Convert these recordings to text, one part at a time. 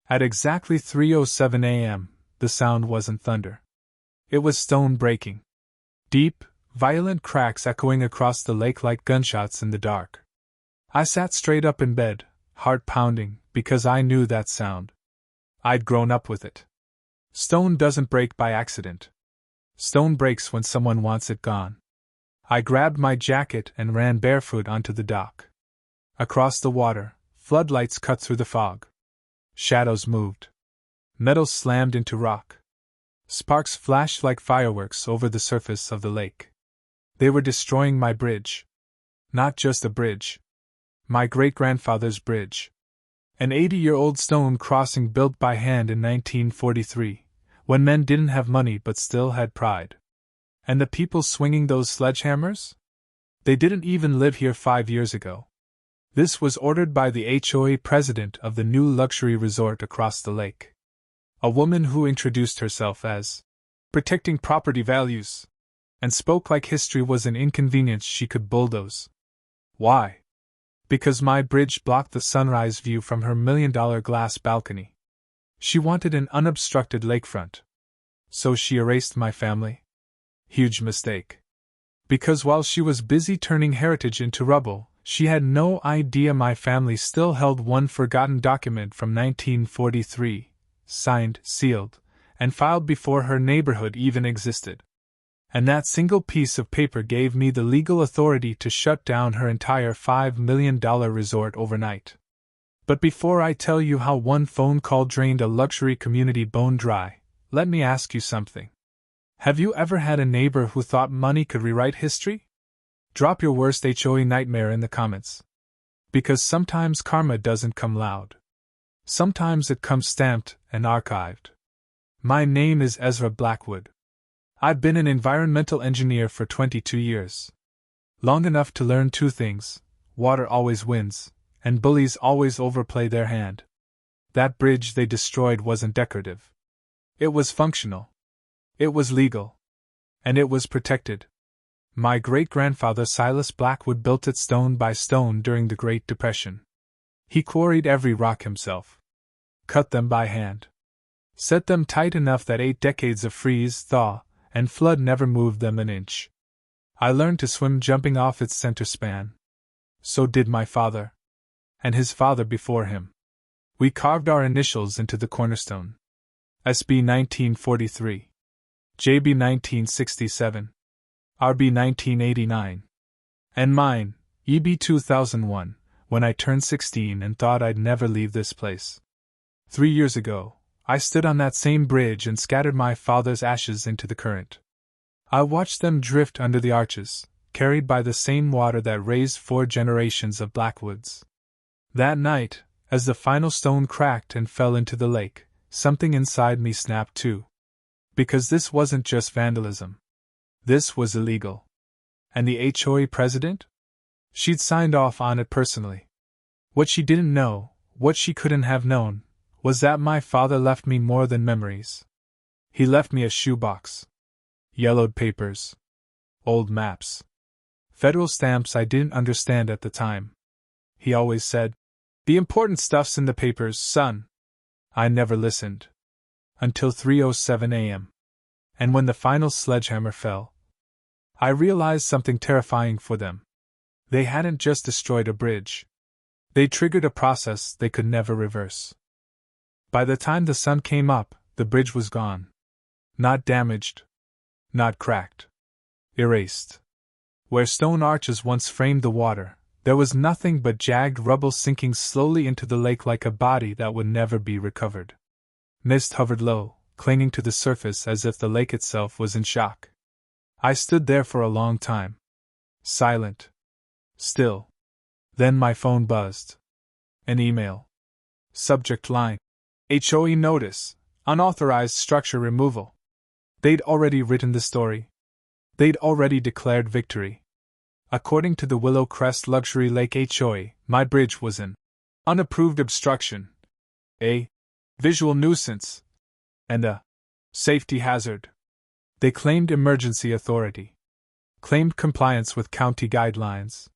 At exactly 3:07 a.m., the sound wasn't thunder. It was stone breaking. Deep, violent cracks echoing across the lake like gunshots in the dark. I sat straight up in bed, heart pounding, because I knew that sound. I'd grown up with it. Stone doesn't break by accident. Stone breaks when someone wants it gone. I grabbed my jacket and ran barefoot onto the dock. Across the water, floodlights cut through the fog. Shadows moved. Metal slammed into rock. Sparks flashed like fireworks over the surface of the lake. They were destroying my bridge. Not just a bridge. My great-grandfather's bridge. An 80-year-old stone crossing built by hand in 1943, when men didn't have money but still had pride. And the people swinging those sledgehammers? They didn't even live here 5 years ago. This was ordered by the HOA president of the new luxury resort across the lake. A woman who introduced herself as protecting property values and spoke like history was an inconvenience she could bulldoze. Why? Because my bridge blocked the sunrise view from her $1 million glass balcony. She wanted an unobstructed lakefront. So she erased my family? Huge mistake. Because while she was busy turning heritage into rubble, she had no idea my family still held one forgotten document from 1943, signed, sealed, and filed before her neighborhood even existed. And that single piece of paper gave me the legal authority to shut down her entire $5 million resort overnight. But before I tell you how one phone call drained a luxury community bone dry, let me ask you something. Have you ever had a neighbor who thought money could rewrite history? Drop your worst HOA nightmare in the comments. Because sometimes karma doesn't come loud. Sometimes it comes stamped and archived. My name is Ezra Blackwood. I've been an environmental engineer for 22 years. Long enough to learn two things: water always wins, and bullies always overplay their hand. That bridge they destroyed wasn't decorative. It was functional. It was legal. And it was protected. My great-grandfather Silas Blackwood built it stone by stone during the Great Depression. He quarried every rock himself. Cut them by hand. Set them tight enough that 8 decades of freeze, thaw, and flood never moved them an inch. I learned to swim jumping off its center span. So did my father. And his father before him. We carved our initials into the cornerstone. SB 1943. JB 1967. RB 1989. And mine, EB 2001, when I turned 16 and thought I'd never leave this place. 3 years ago, I stood on that same bridge and scattered my father's ashes into the current. I watched them drift under the arches, carried by the same water that raised 4 generations of Blackwoods. That night, as the final stone cracked and fell into the lake, something inside me snapped too. Because this wasn't just vandalism. This was illegal. And the HOA president? She'd signed off on it personally. What she didn't know, what she couldn't have known, was that my father left me more than memories. He left me a shoebox. Yellowed papers. Old maps. Federal stamps I didn't understand at the time. He always said, "The important stuff's in the papers, son." I never listened. Until 3:07 a.m. And when the final sledgehammer fell, I realized something terrifying for them. They hadn't just destroyed a bridge. They triggered a process they could never reverse. By the time the sun came up, the bridge was gone. Not damaged. Not cracked. Erased. Where stone arches once framed the water, there was nothing but jagged rubble sinking slowly into the lake like a body that would never be recovered. Mist hovered low, clinging to the surface as if the lake itself was in shock. I stood there for a long time. Silent. Still. Then my phone buzzed. An email. Subject line: HOA notice, unauthorized structure removal. They'd already written the story. They'd already declared victory. According to the Willow Crest Luxury Lake HOA, my bridge was an unapproved obstruction, a visual nuisance, and a safety hazard. They claimed emergency authority, claimed compliance with county guidelines,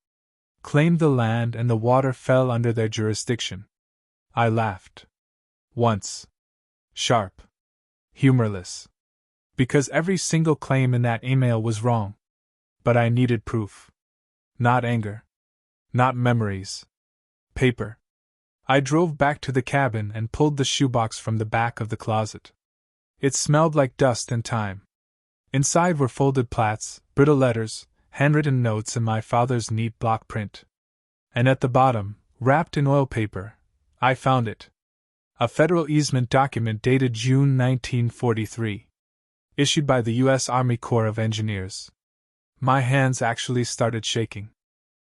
claimed the land and the water fell under their jurisdiction. I laughed. Once. Sharp. Humorless. Because every single claim in that email was wrong. But I needed proof. Not anger. Not memories. Paper. I drove back to the cabin and pulled the shoebox from the back of the closet. It smelled like dust and time. Inside were folded plats, brittle letters, handwritten notes, and my father's neat block print. And at the bottom, wrapped in oil paper, I found it. A federal easement document dated June 1943. Issued by the U.S. Army Corps of Engineers. My hands actually started shaking.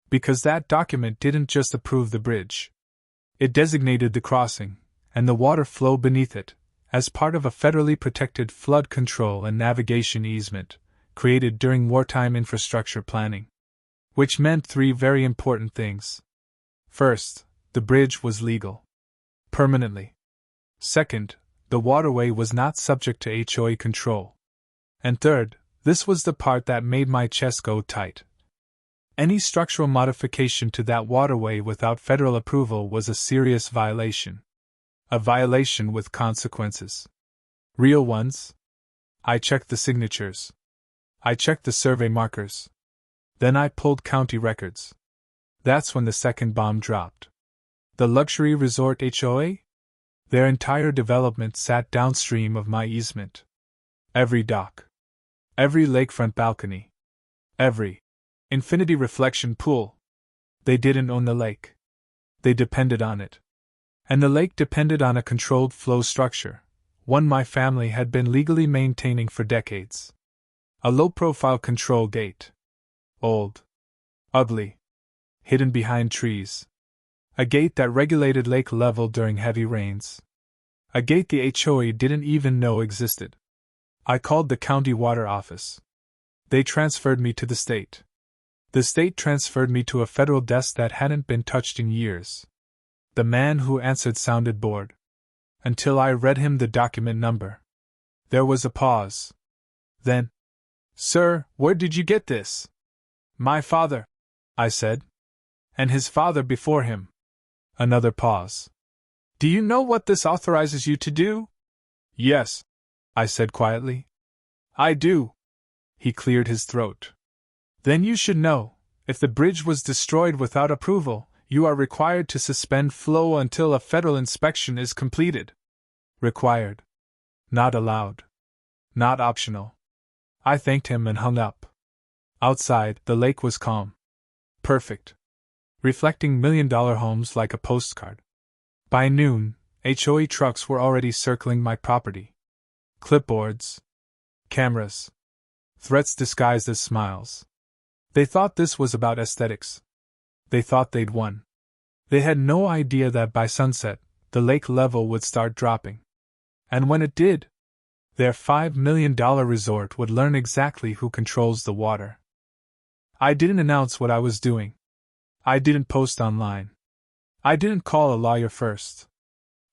Because that document didn't just approve the bridge. It designated the crossing, and the water flow beneath it, as part of a federally protected flood control and navigation easement, created during wartime infrastructure planning. Which meant three very important things. First, the bridge was legal. Permanently. Second, the waterway was not subject to HOA control. And third, this was the part that made my chest go tight. Any structural modification to that waterway without federal approval was a serious violation. A violation with consequences. Real ones. I checked the signatures. I checked the survey markers. Then I pulled county records. That's when the second bomb dropped. The luxury resort HOA? Their entire development sat downstream of my easement. Every dock. Every lakefront balcony. Every infinity reflection pool. They didn't own the lake. They depended on it. And the lake depended on a controlled flow structure, one my family had been legally maintaining for decades. A low-profile control gate. Old. Ugly. Hidden behind trees. A gate that regulated lake level during heavy rains. A gate the HOA didn't even know existed. I called the county water office. They transferred me to the state. The state transferred me to a federal desk that hadn't been touched in years. The man who answered sounded bored. Until I read him the document number. There was a pause. Then, "Sir, where did you get this?" "My father," I said. "And his father before him." Another pause. "Do you know what this authorizes you to do?" "Yes," I said quietly. "I do." He cleared his throat. "Then you should know, if the bridge was destroyed without approval, you are required to suspend flow until a federal inspection is completed." Required. Not allowed. Not optional. I thanked him and hung up. Outside, the lake was calm. Perfect. Reflecting million-dollar homes like a postcard. By noon, HOA trucks were already circling my property. Clipboards. Cameras. Threats disguised as smiles. They thought this was about aesthetics. They thought they'd won. They had no idea that by sunset, the lake level would start dropping. And when it did, their $5 million resort would learn exactly who controls the water. I didn't announce what I was doing. I didn't post online. I didn't call a lawyer first.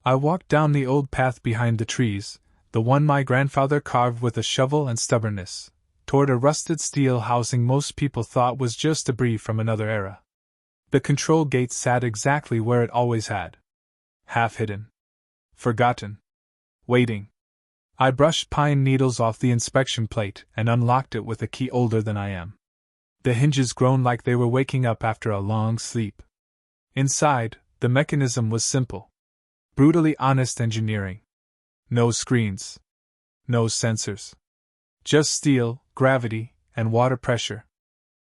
I walked down the old path behind the trees, the one my grandfather carved with a shovel and stubbornness, toward a rusted steel housing most people thought was just debris from another era. The control gate sat exactly where it always had. Half hidden. Forgotten. Waiting. I brushed pine needles off the inspection plate and unlocked it with a key older than I am. The hinges groaned like they were waking up after a long sleep. Inside, the mechanism was simple. Brutally honest engineering. No screens. No sensors. Just steel, gravity, and water pressure.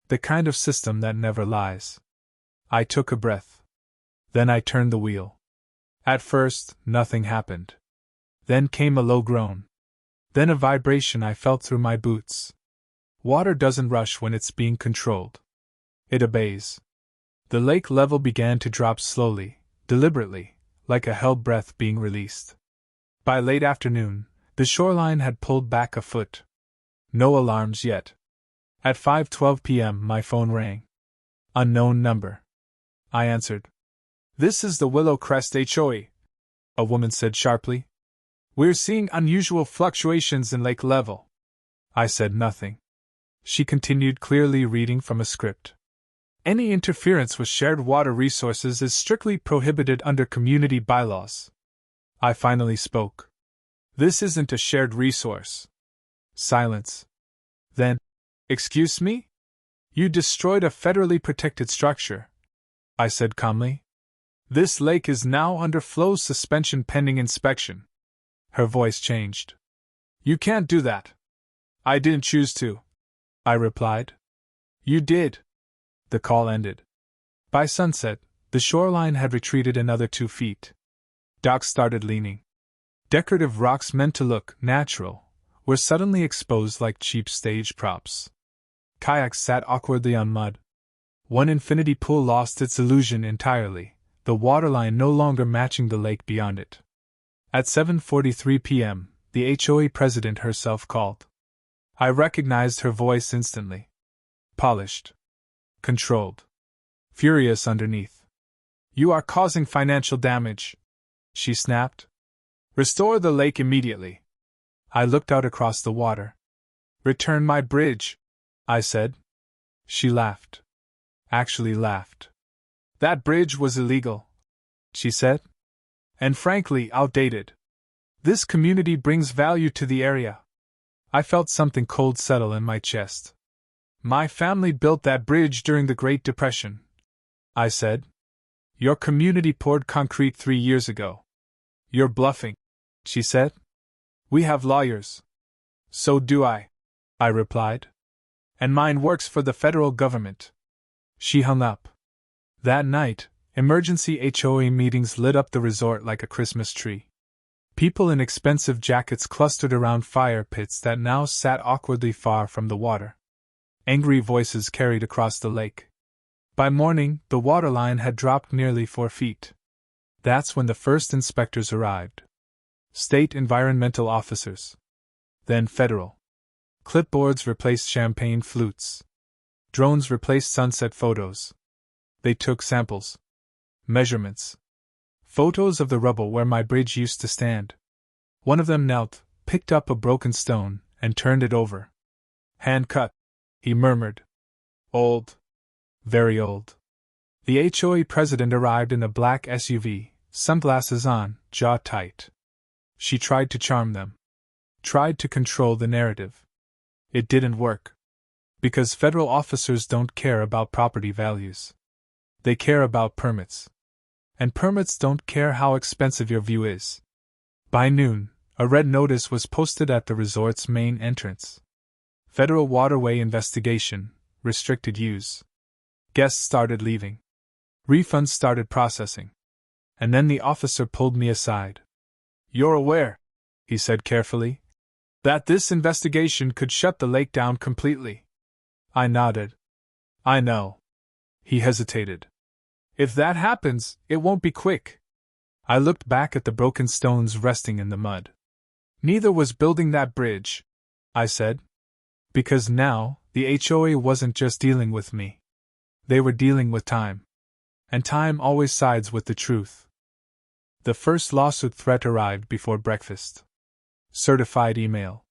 The kind of system that never lies. I took a breath. Then I turned the wheel. At first, nothing happened. Then came a low groan. Then a vibration I felt through my boots. Water doesn't rush when it's being controlled. It obeys. The lake level began to drop slowly, deliberately, like a held breath being released. By late afternoon, the shoreline had pulled back a foot. No alarms yet. At 5:12 p.m. my phone rang. Unknown number. I answered. "This is the Willow Crest HOA," a woman said sharply. "We're seeing unusual fluctuations in lake level." I said nothing. She continued, clearly reading from a script. "Any interference with shared water resources is strictly prohibited under community bylaws." I finally spoke. This isn't a shared resource. Silence. Then, excuse me? You destroyed a federally protected structure, I said calmly. This lake is now under flow suspension pending inspection. Her voice changed. You can't do that. I didn't choose to, I replied. You did. The call ended. By sunset, the shoreline had retreated another 2 feet. Docks started leaning. Decorative rocks meant to look natural were suddenly exposed like cheap stage props. Kayaks sat awkwardly on mud. One infinity pool lost its illusion entirely, the waterline no longer matching the lake beyond it. At 7:43 p.m., the HOA president herself called. I recognized her voice instantly. Polished. Controlled. Furious underneath. You are causing financial damage, she snapped. Restore the lake immediately. I looked out across the water. Return my bridge, I said. She laughed. Actually laughed. That bridge was illegal, she said. And frankly, outdated. This community brings value to the area. I felt something cold settle in my chest. My family built that bridge during the Great Depression, I said. Your community poured concrete 3 years ago. You're bluffing, she said. We have lawyers. So do I replied. And mine works for the federal government. She hung up. That night, emergency HOA meetings lit up the resort like a Christmas tree. People in expensive jackets clustered around fire pits that now sat awkwardly far from the water. Angry voices carried across the lake. By morning, the waterline had dropped nearly 4 feet. That's when the first inspectors arrived. State environmental officers. Then federal. Clipboards replaced champagne flutes. Drones replaced sunset photos. They took samples. Measurements. Photos of the rubble where my bridge used to stand. One of them knelt, picked up a broken stone, and turned it over. Hand cut, he murmured. Old. Very old. The HOA president arrived in a black SUV, sunglasses on, jaw tight. She tried to charm them. Tried to control the narrative. It didn't work. Because federal officers don't care about property values. They care about permits. And permits don't care how expensive your view is. By noon, a red notice was posted at the resort's main entrance. Federal Waterway Investigation, Restricted Use. Guests started leaving. Refunds started processing. And then the officer pulled me aside. You're aware, he said carefully, that this investigation could shut the lake down completely. I nodded. I know. He hesitated. If that happens, it won't be quick. I looked back at the broken stones resting in the mud. Neither was building that bridge, I said. Because now, the HOA wasn't just dealing with me. They were dealing with time. And time always sides with the truth. The first lawsuit threat arrived before breakfast. Certified email.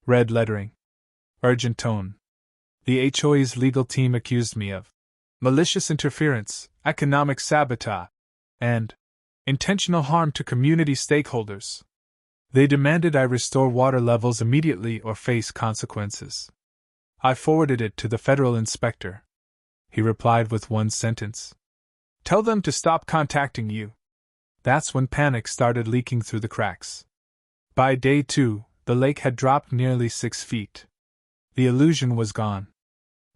Red lettering. Urgent tone. The HOA's legal team accused me of malicious interference, economic sabotage, and intentional harm to community stakeholders. They demanded I restore water levels immediately or face consequences. I forwarded it to the federal inspector. He replied with one sentence. Tell them to stop contacting you. That's when panic started leaking through the cracks. By day 2, the lake had dropped nearly 6 feet. The illusion was gone.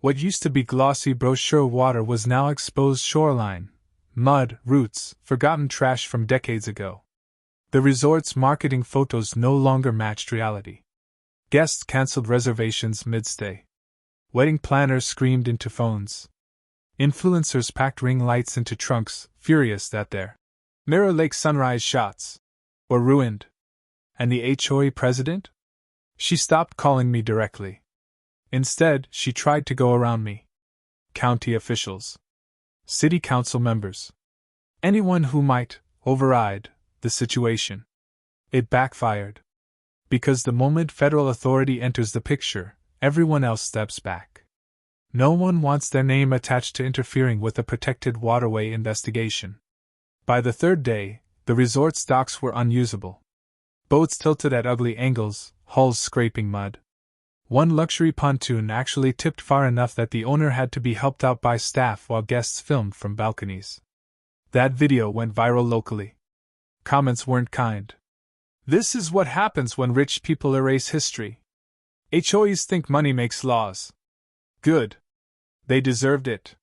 What used to be glossy brochure water was now exposed shoreline, mud, roots, forgotten trash from decades ago. The resort's marketing photos no longer matched reality. Guests canceled reservations mid-stay. Wedding planners screamed into phones. Influencers packed ring lights into trunks, furious that their Mirror Lake sunrise shots were ruined. And the HOA president? She stopped calling me directly. Instead, she tried to go around me. County officials. City council members. Anyone who might override the situation. It backfired. Because the moment federal authority enters the picture, everyone else steps back. No one wants their name attached to interfering with a protected waterway investigation. By the third day, The resort's docks were unusable. Boats tilted at ugly angles, hulls scraping mud. One luxury pontoon actually tipped far enough that the owner had to be helped out by staff while guests filmed from balconies. That video went viral locally. Comments weren't kind. "This is what happens when rich people erase history. HOAs think money makes laws. Good. They deserved it."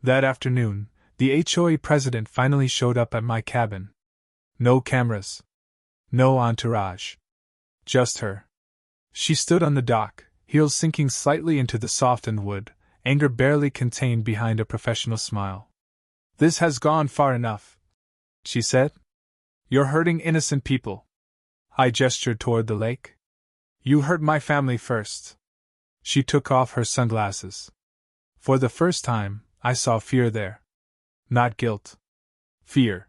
That afternoon, the HOA president finally showed up at my cabin. No cameras. No entourage. Just her. She stood on the dock, heels sinking slightly into the softened wood, anger barely contained behind a professional smile. "This has gone far enough," she said. "You're hurting innocent people." I gestured toward the lake. "You hurt my family first." She took off her sunglasses. For the first time, I saw fear there. Not guilt. Fear.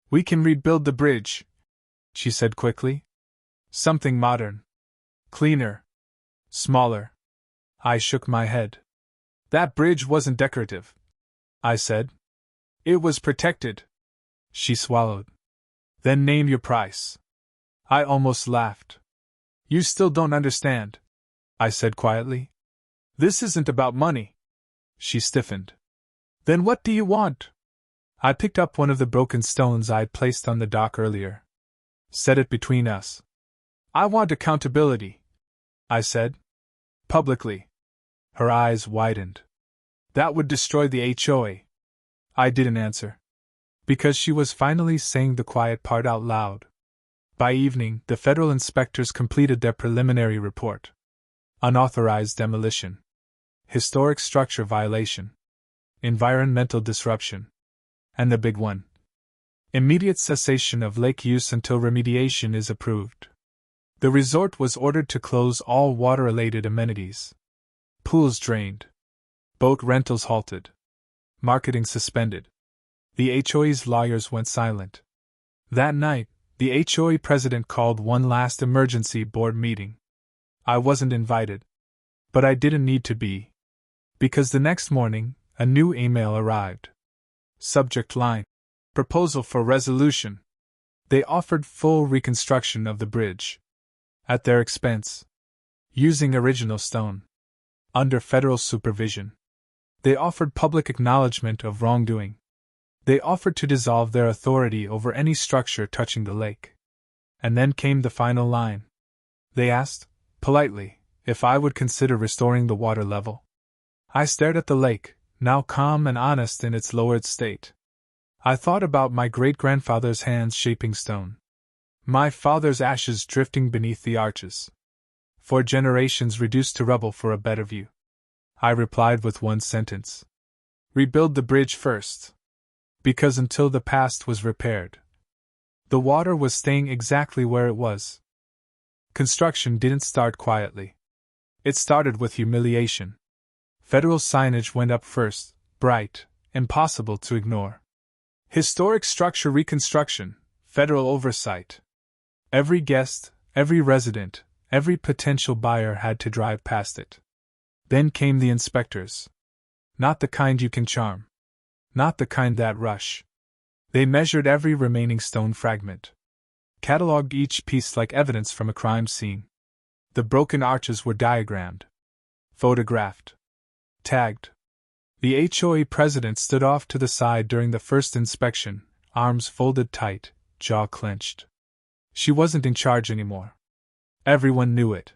"We can rebuild the bridge," she said quickly. "Something modern. Cleaner. Smaller." I shook my head. "That bridge wasn't decorative," I said. "It was protected." She swallowed. "Then name your price." I almost laughed. "You still don't understand," I said quietly. "This isn't about money." She stiffened. "Then what do you want?" I picked up one of the broken stones I'd placed on the dock earlier. "Set it between us." "I want accountability," I said. "Publicly." Her eyes widened. "That would destroy the HOA." I didn't answer. Because she was finally saying the quiet part out loud. By evening, the federal inspectors completed their preliminary report. Unauthorized demolition. Historic structure violation. Environmental disruption. And the big one. Immediate cessation of lake use until remediation is approved. The resort was ordered to close all water-related amenities. Pools drained. Boat rentals halted. Marketing suspended. The HOA's lawyers went silent. That night, the HOA president called one last emergency board meeting. I wasn't invited. But I didn't need to be. Because the next morning, a new email arrived. Subject line: Proposal for resolution. They offered full reconstruction of the bridge. At their expense. Using original stone. Under federal supervision. They offered public acknowledgement of wrongdoing. They offered to dissolve their authority over any structure touching the lake. And then came the final line. They asked, politely, if I would consider restoring the water level. I stared at the lake, now calm and honest in its lowered state. I thought about my great-grandfather's hands shaping stone. My father's ashes drifting beneath the arches. 4 generations reduced to rubble for a better view. I replied with one sentence. Rebuild the bridge first. Because until the past was repaired, the water was staying exactly where it was. Construction didn't start quietly. It started with humiliation. Federal signage went up first, bright, impossible to ignore. Historic structure reconstruction, federal oversight. Every guest, every resident, every potential buyer had to drive past it. Then came the inspectors. Not the kind you can charm. Not the kind that rush. They measured every remaining stone fragment. Catalogued each piece like evidence from a crime scene. The broken arches were diagrammed. Photographed. Tagged. The HOA president stood off to the side during the first inspection, arms folded tight, jaw clenched. She wasn't in charge anymore. Everyone knew it.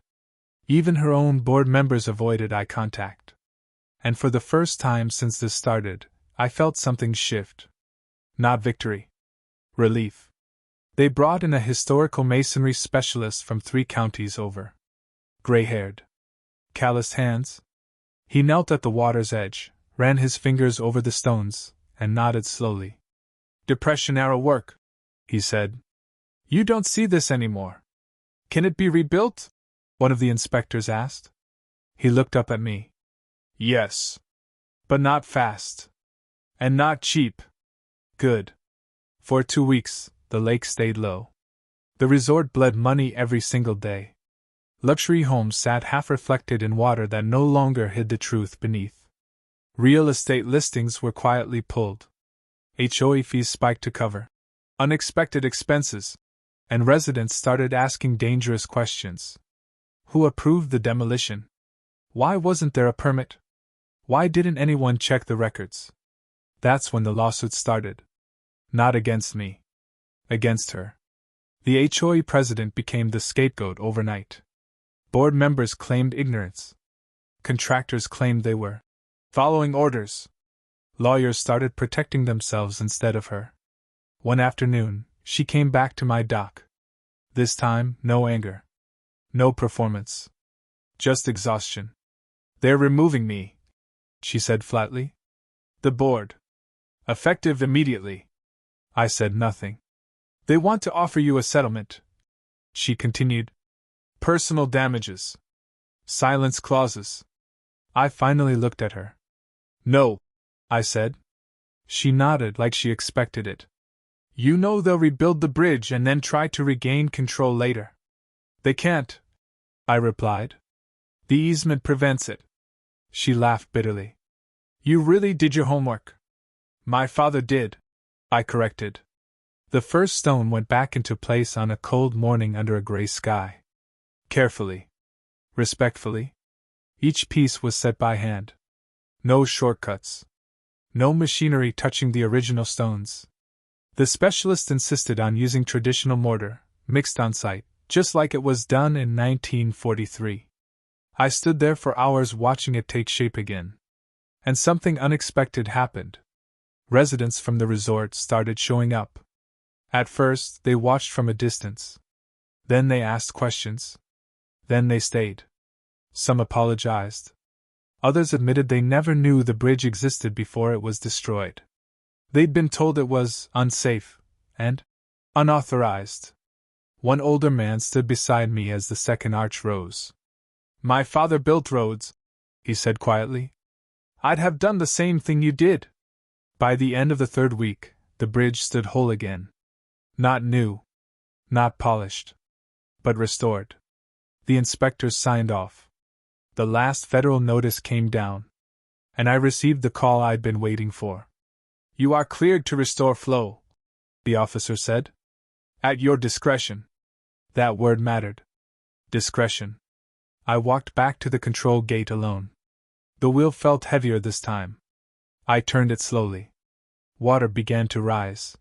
Even her own board members avoided eye contact. And for the first time since this started, I felt something shift. Not victory. Relief. They brought in a historical masonry specialist from 3 counties over. Gray-haired. Calloused hands. He knelt at the water's edge, ran his fingers over the stones, and nodded slowly. Depression-era work, he said. You don't see this anymore. Can it be rebuilt? One of the inspectors asked. He looked up at me. Yes. But not fast. And not cheap. Good. For 2 weeks, the lake stayed low. The resort bled money every single day. Luxury homes sat half-reflected in water that no longer hid the truth beneath. Real estate listings were quietly pulled. HOA fees spiked to cover. unexpected expenses, and residents started asking dangerous questions. Who approved the demolition? Why wasn't there a permit? Why didn't anyone check the records? That's when the lawsuit started. Not against me. Against her. The HOA president became the scapegoat overnight. Board members claimed ignorance. Contractors claimed they were following orders. Lawyers started protecting themselves instead of her. One afternoon, she came back to my dock. This time, no anger. No performance. Just exhaustion. They're removing me, she said flatly. The board. Effective immediately. I said nothing. They want to offer you a settlement, she continued. Personal damages. Silence clauses. I finally looked at her. No, I said. She nodded like she expected it. You know they'll rebuild the bridge and then try to regain control later. They can't, I replied. The easement prevents it. She laughed bitterly. You really did your homework. My father did, I corrected. The first stone went back into place on a cold morning under a gray sky. Carefully. Respectfully. Each piece was set by hand. No shortcuts. No machinery touching the original stones. The specialist insisted on using traditional mortar, mixed on site, just like it was done in 1943. I stood there for hours watching it take shape again. And something unexpected happened. Residents from the resort started showing up. At first, they watched from a distance. Then they asked questions. Then they stayed. Some apologized. Others admitted they never knew the bridge existed before it was destroyed. They'd been told it was unsafe and unauthorized. One older man stood beside me as the second arch rose. My father built roads, he said quietly. I'd have done the same thing you did. By the end of the third week, the bridge stood whole again. Not new. Not polished. But restored. The inspectors signed off. The last federal notice came down. And I received the call I'd been waiting for. You are cleared to restore flow, the officer said. At your discretion. That word mattered. Discretion. I walked back to the control gate alone. The wheel felt heavier this time. I turned it slowly. Water began to rise.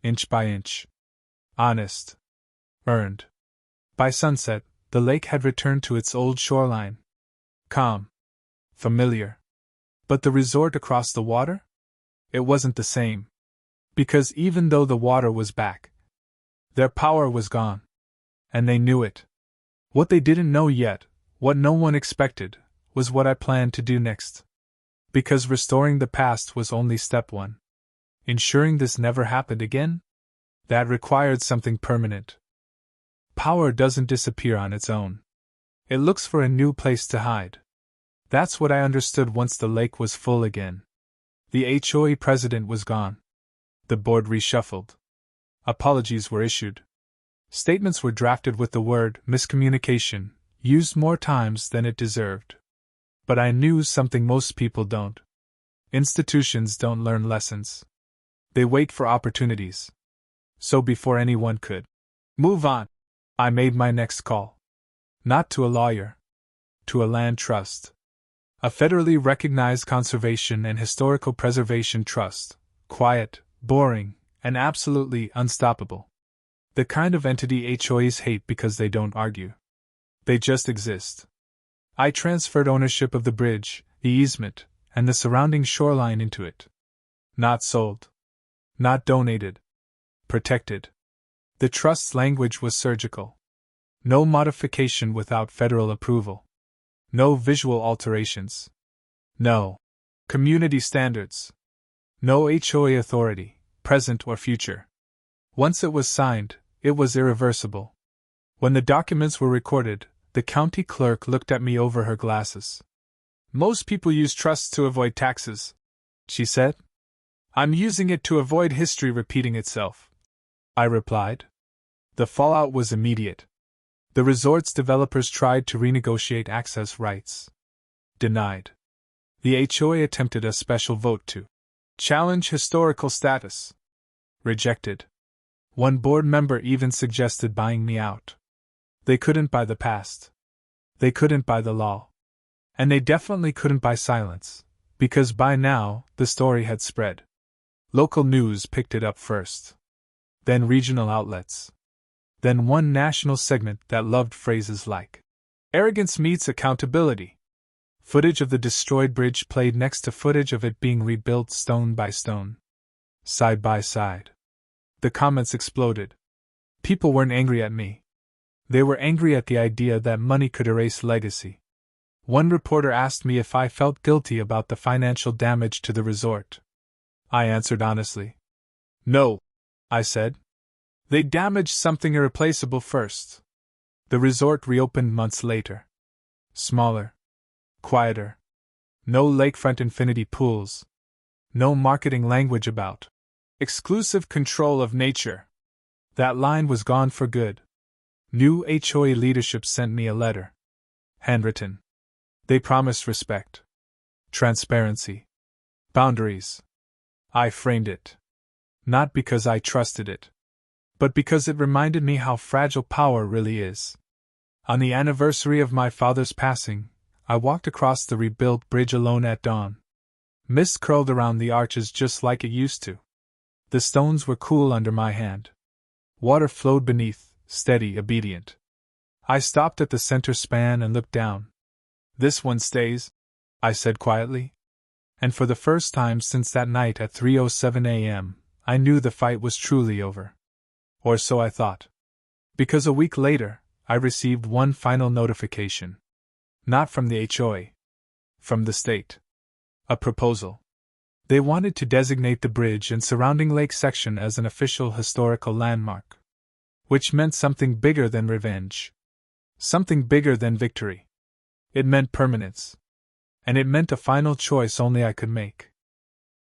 Inch by inch. Honest. Earned. By sunset, the lake had returned to its old shoreline. Calm. Familiar. But the resort across the water? It wasn't the same. Because even though the water was back, their power was gone. And they knew it. What they didn't know yet, what no one expected, was what I planned to do next. Because restoring the past was only step one. Ensuring this never happened again? That required something permanent. Power doesn't disappear on its own. It looks for a new place to hide. That's what I understood once the lake was full again. The HOA president was gone. The board reshuffled. Apologies were issued. Statements were drafted with the word miscommunication used more times than it deserved. But I knew something most people don't. Institutions don't learn lessons. They wait for opportunities. So before anyone could move on, I made my next call. Not to a lawyer. To a land trust. A federally recognized conservation and historical preservation trust. Quiet, boring, and absolutely unstoppable. The kind of entity HOAs hate because they don't argue. They just exist. I transferred ownership of the bridge, the easement, and the surrounding shoreline into it. Not sold. Not donated. Protected. The trust's language was surgical. No modification without federal approval. No visual alterations. No community standards. No HOA authority, present or future. Once it was signed, it was irreversible. When the documents were recorded, the county clerk looked at me over her glasses. Most people use trusts to avoid taxes, she said. I'm using it to avoid history repeating itself, I replied. The fallout was immediate. The resort's developers tried to renegotiate access rights. Denied. The HOA attempted a special vote to challenge historical status. Rejected. One board member even suggested buying me out. They couldn't buy the past. They couldn't buy the law. And they definitely couldn't buy silence, because by now, the story had spread. Local news picked it up first. Then regional outlets. Then one national segment that loved phrases like, "Arrogance meets accountability." Footage of the destroyed bridge played next to footage of it being rebuilt stone by stone. Side by side. The comments exploded. People weren't angry at me. They were angry at the idea that money could erase legacy. One reporter asked me if I felt guilty about the financial damage to the resort. I answered honestly. "No," I said. "They damaged something irreplaceable first." The resort reopened months later. Smaller. Quieter. No lakefront infinity pools. No marketing language about exclusive control of nature. That line was gone for good. New HOA leadership sent me a letter. Handwritten. They promised respect. Transparency. Boundaries. I framed it. Not because I trusted it, but because it reminded me how fragile power really is. On the anniversary of my father's passing, I walked across the rebuilt bridge alone at dawn. Mist curled around the arches just like it used to. The stones were cool under my hand. Water flowed beneath, steady, obedient. I stopped at the center span and looked down. "This one stays," I said quietly. And for the first time since that night at 3:07 a.m., I knew the fight was truly over. Or so I thought. Because a week later, I received one final notification. Not from the HOA. From the state. A proposal. They wanted to designate the bridge and surrounding lake section as an official historical landmark. Which meant something bigger than revenge. Something bigger than victory. It meant permanence. And it meant a final choice only I could make.